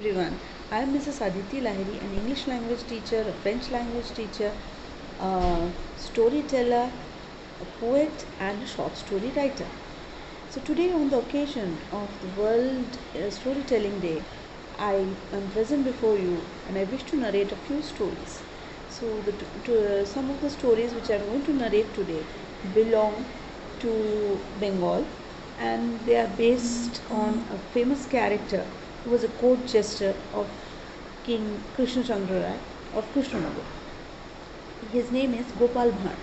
Everyone. I am Mrs. Aditi Lahiri, an English language teacher, a French language teacher, a storyteller, a poet, and a short story writer. So, today, on the occasion of the World Storytelling Day, I am present before you and I wish to narrate a few stories. So, some of the stories which I am going to narrate today belong to Bengal, and they are based on a famous character who was a court jester of King Krishna Chandra Rai of Krishnanagar. His name is Gopal Bhan.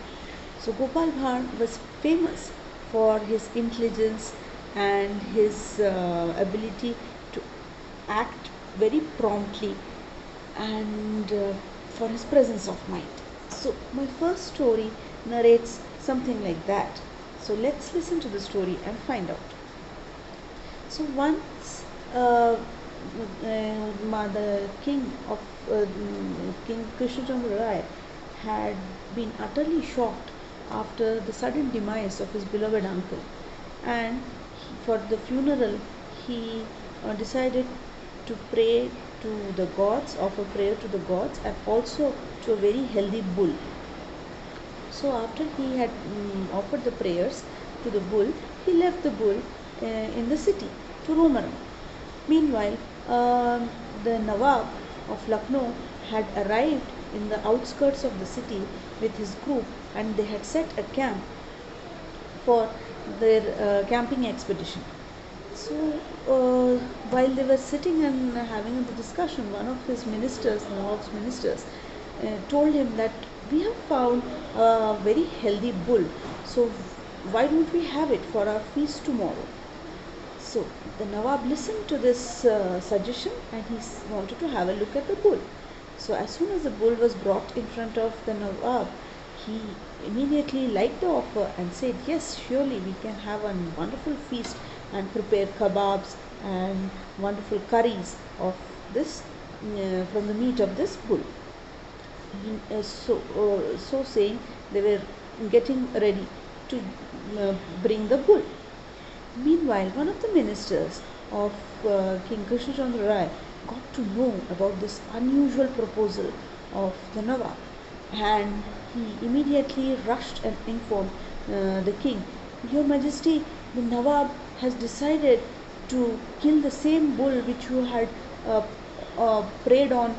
So Gopal Bhan was famous for his intelligence and his ability to act very promptly and for his presence of mind. So my first story narrates something like that. So let's listen to the story and find out. So once the king of King Krishna Chandra Rai had been utterly shocked after the sudden demise of his beloved uncle, and for the funeral he decided to pray to the gods, offer prayer to the gods, and also to a very healthy bull. So after he had offered the prayers to the bull, he left the bull in the city to roam around. Meanwhile, the Nawab of Lucknow had arrived in the outskirts of the city with his group, and they had set a camp for their camping expedition. So, while they were sitting and having the discussion, one of his ministers, Nawab's ministers, told him that we have found a very healthy bull, so why don't we have it for our feast tomorrow? So the Nawab listened to this suggestion and he wanted to have a look at the bull. So as soon as the bull was brought in front of the Nawab, he immediately liked the offer and said, yes, surely we can have a wonderful feast and prepare kebabs and wonderful curries of this from the meat of this bull. So saying, they were getting ready to bring the bull. Meanwhile, one of the ministers of King Krishna Chandra Rai got to know about this unusual proposal of the Nawab, and he immediately rushed and informed the king, Your Majesty, the Nawab has decided to kill the same bull which you had prayed on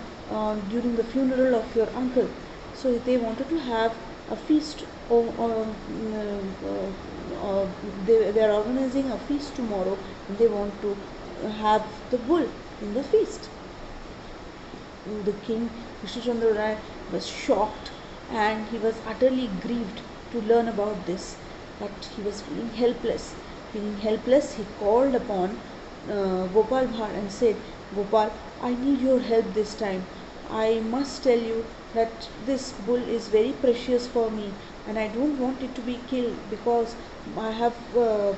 during the funeral of your uncle. So they wanted to have a feast. They are organizing a feast tomorrow, and they want to have the bull in the feast. The king Krishna Chandra Rai was shocked and he was utterly grieved to learn about this, but he was feeling helpless. Feeling helpless, he called upon Gopal Bhan and said, Gopal, I need your help this time. I must tell you that this bull is very precious for me, and I don't want it to be killed because I have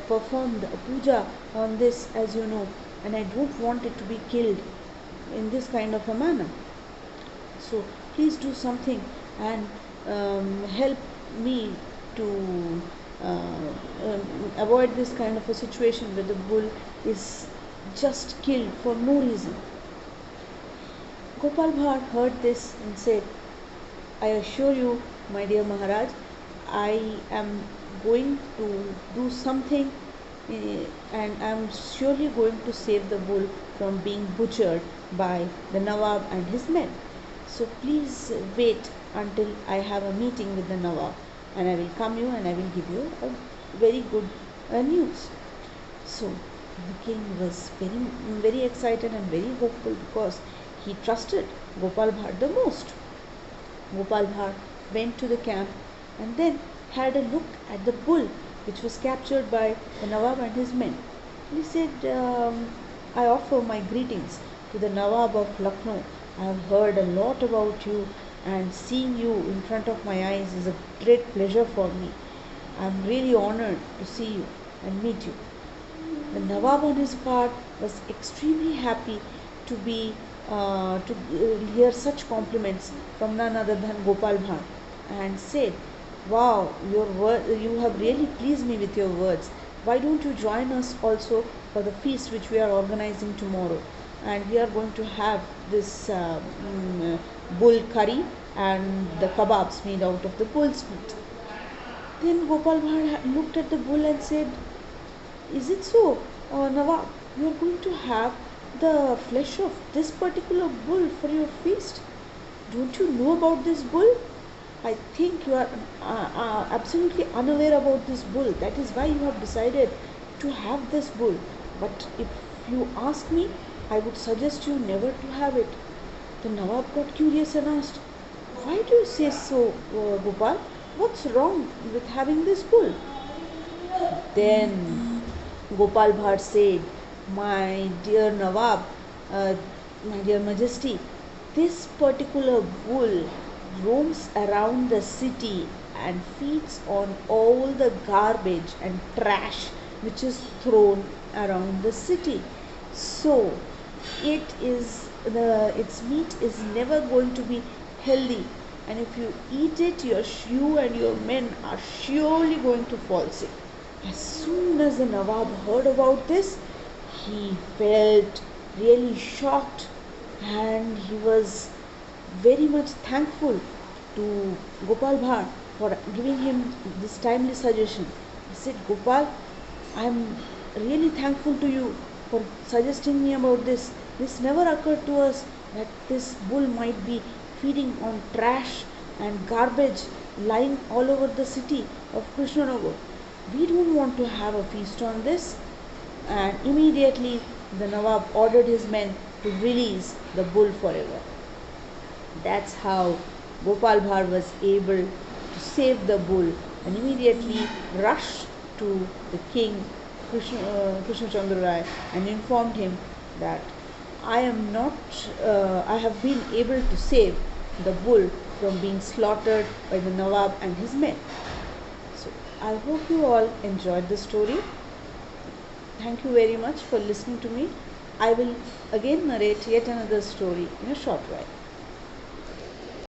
performed a puja on this, as you know, and I don't want it to be killed in this kind of a manner. So please do something and help me to avoid this kind of a situation where the bull is just killed for no reason. Gopal Bhat heard this and said, I assure you, my dear Maharaj, I am going to do something and I am surely going to save the bull from being butchered by the Nawab and his men. So please wait until I have a meeting with the Nawab, and I will come you and I will give you a very good news. So the king was very excited and very hopeful because he trusted Gopal Bhat the most. Gopal Bhat went to the camp and then had a look at the bull which was captured by the Nawab and his men. He said, I offer my greetings to the Nawab of Lucknow. I have heard a lot about you, and seeing you in front of my eyes is a great pleasure for me. I am really honored to see you and meet you. The Nawab on his part was extremely happy to hear such compliments from none other than Gopal Bhat, and said, Wow, you have really pleased me with your words. Why don't you join us also for the feast which we are organizing tomorrow? and we are going to have this bull curry and the kebabs made out of the bull's meat. Then Gopal Bhatt looked at the bull and said, "Is it so, Nawab? You are going to have the flesh of this particular bull for your feast? Don't you know about this bull? I think you are absolutely unaware about this bull. That is why you have decided to have this bull. But if you ask me, I would suggest you never to have it." The Nawab got curious and asked, "Why do you say so, Gopal? What's wrong with having this bull?" Then Gopal Bhatt said, "My dear Nawab, uh, my dear Majesty, this particular bull roams around the city and feeds on all the garbage and trash which is thrown around the city. So its meat is never going to be healthy, and if you eat it, you and your men are surely going to fall sick." As soon as the Nawab heard about this, he felt really shocked, and he was very much thankful to Gopal Bhatt for giving him this timely suggestion. He said, "Gopal, I am really thankful to you for suggesting me about this. This never occurred to us that this bull might be feeding on trash and garbage lying all over the city of Krishnanagar. We don't want to have a feast on this." And immediately the Nawab ordered his men to release the bull forever. That's how Gopal Bhatt was able to save the bull and immediately rushed to the king Krishna Chandra Rai and informed him that I have been able to save the bull from being slaughtered by the Nawab and his men. So I hope you all enjoyed the story. Thank you very much for listening to me. I will again narrate yet another story in a short while.